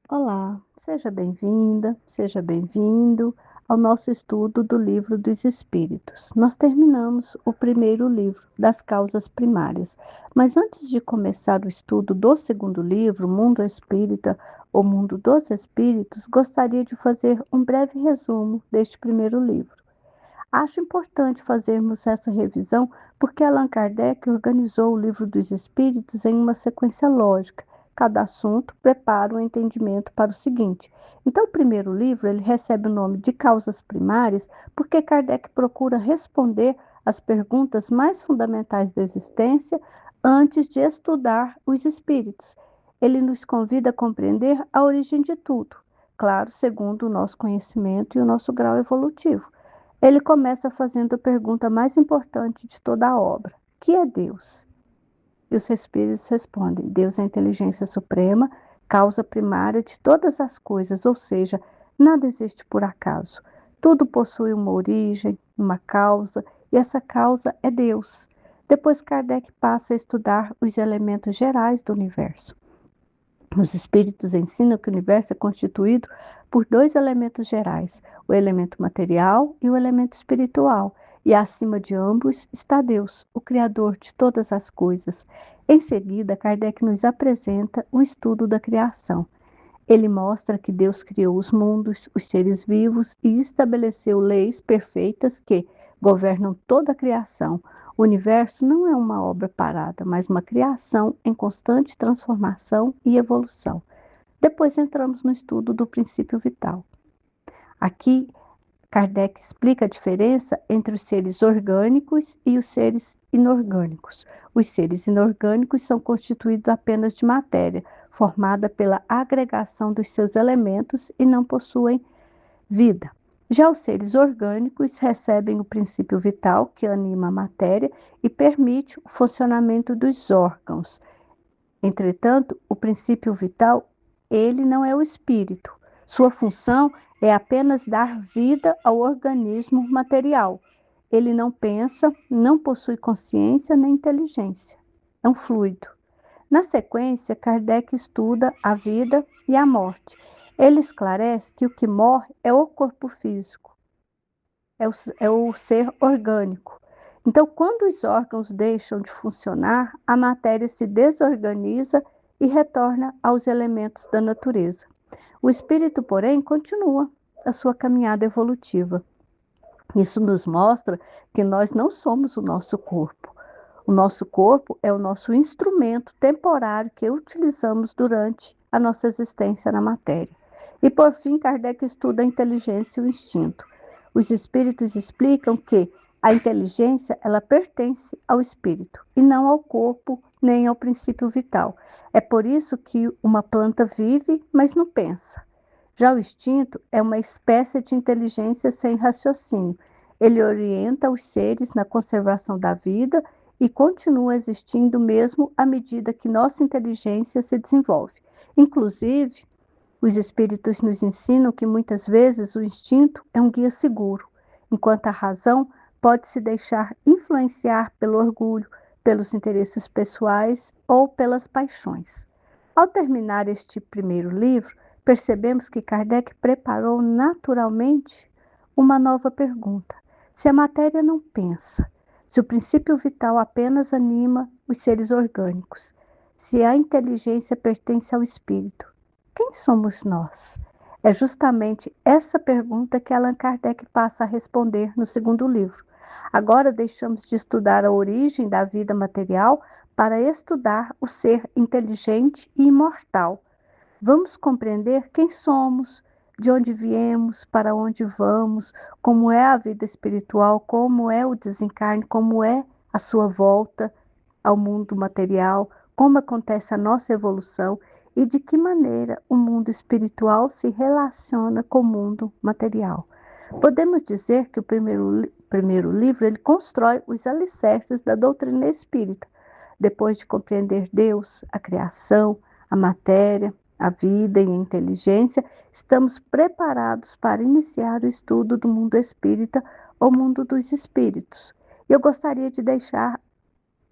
Olá, seja bem-vinda, seja bem-vindo ao nosso estudo do Livro dos Espíritos. Nós terminamos o primeiro livro, das causas primárias, mas antes de começar o estudo do segundo livro, Mundo Espírita, ou Mundo dos Espíritos, gostaria de fazer um breve resumo deste primeiro livro. Acho importante fazermos essa revisão porque Allan Kardec organizou o Livro dos Espíritos em uma sequência lógica. Cada assunto prepara o entendimento para o seguinte. Então, o primeiro livro ele recebe o nome de Causas Primárias porque Kardec procura responder as perguntas mais fundamentais da existência antes de estudar os espíritos. Ele nos convida a compreender a origem de tudo, claro, segundo o nosso conhecimento e o nosso grau evolutivo. Ele começa fazendo a pergunta mais importante de toda a obra: que é Deus? E os espíritos respondem: Deus é a inteligência suprema, causa primária de todas as coisas, ou seja, nada existe por acaso. Tudo possui uma origem, uma causa, e essa causa é Deus. Depois Kardec passa a estudar os elementos gerais do universo. Os espíritos ensinam que o universo é constituído por dois elementos gerais, o elemento material e o elemento espiritual, e acima de ambos está Deus, o Criador de todas as coisas. Em seguida, Kardec nos apresenta o estudo da criação. Ele mostra que Deus criou os mundos, os seres vivos e estabeleceu leis perfeitas que governam toda a criação. O universo não é uma obra parada, mas uma criação em constante transformação e evolução. Depois entramos no estudo do princípio vital. Aqui, Kardec explica a diferença entre os seres orgânicos e os seres inorgânicos. Os seres inorgânicos são constituídos apenas de matéria, formada pela agregação dos seus elementos e não possuem vida. Já os seres orgânicos recebem o princípio vital que anima a matéria e permite o funcionamento dos órgãos. Entretanto, o princípio vital, ele não é o espírito. Sua função é apenas dar vida ao organismo material. Ele não pensa, não possui consciência nem inteligência. É um fluido. Na sequência, Kardec estuda a vida e a morte. Ele esclarece que o que morre é o corpo físico, é o ser orgânico. Então, quando os órgãos deixam de funcionar, a matéria se desorganiza e retorna aos elementos da natureza. O espírito, porém, continua a sua caminhada evolutiva. Isso nos mostra que nós não somos o nosso corpo. O nosso corpo é o nosso instrumento temporário que utilizamos durante a nossa existência na matéria. E por fim, Kardec estuda a inteligência e o instinto. Os espíritos explicam que a inteligência ela pertence ao espírito e não ao corpo nem ao princípio vital. É por isso que uma planta vive, mas não pensa. Já o instinto é uma espécie de inteligência sem raciocínio. Ele orienta os seres na conservação da vida e continua existindo mesmo à medida que nossa inteligência se desenvolve. Inclusive, os espíritos nos ensinam que muitas vezes o instinto é um guia seguro, enquanto a razão pode se deixar influenciar pelo orgulho, pelos interesses pessoais ou pelas paixões. Ao terminar este primeiro livro, percebemos que Kardec preparou naturalmente uma nova pergunta. Se a matéria não pensa, se o princípio vital apenas anima os seres orgânicos, se a inteligência pertence ao espírito, quem somos nós? É justamente essa pergunta que Allan Kardec passa a responder no segundo livro. Agora deixamos de estudar a origem da vida material para estudar o ser inteligente e imortal. Vamos compreender quem somos, de onde viemos, para onde vamos, como é a vida espiritual, como é o desencarne, como é a sua volta ao mundo material, como acontece a nossa evolução e de que maneira o mundo espiritual se relaciona com o mundo material. Podemos dizer que o primeiro livro ele constrói os alicerces da doutrina espírita. Depois de compreender Deus, a criação, a matéria, a vida e a inteligência, estamos preparados para iniciar o estudo do mundo espírita ou mundo dos espíritos. Eu gostaria de deixar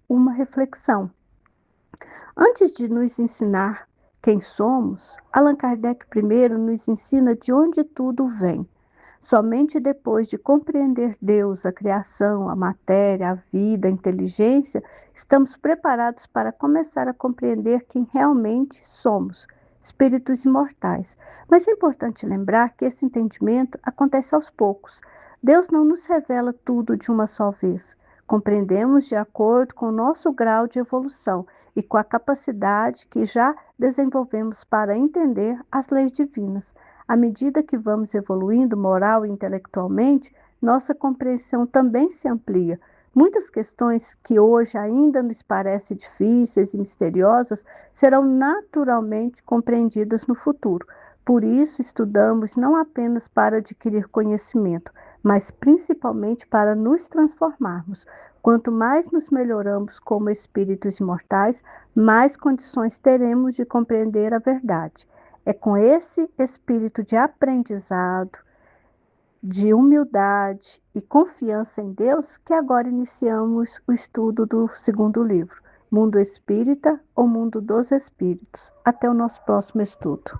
uma reflexão. Antes de nos ensinar quem somos, Allan Kardec primeiro nos ensina de onde tudo vem. Somente depois de compreender Deus, a criação, a matéria, a vida, a inteligência, estamos preparados para começar a compreender quem realmente somos, espíritos imortais. Mas é importante lembrar que esse entendimento acontece aos poucos. Deus não nos revela tudo de uma só vez. Compreendemos de acordo com o nosso grau de evolução e com a capacidade que já desenvolvemos para entender as leis divinas. À medida que vamos evoluindo moral e intelectualmente, nossa compreensão também se amplia. Muitas questões que hoje ainda nos parecem difíceis e misteriosas serão naturalmente compreendidas no futuro. Por isso, estudamos não apenas para adquirir conhecimento, mas principalmente para nos transformarmos. Quanto mais nos melhoramos como espíritos imortais, mais condições teremos de compreender a verdade. É com esse espírito de aprendizado, de humildade e confiança em Deus que agora iniciamos o estudo do segundo livro, Mundo Espírita ou Mundo dos Espíritos. Até o nosso próximo estudo.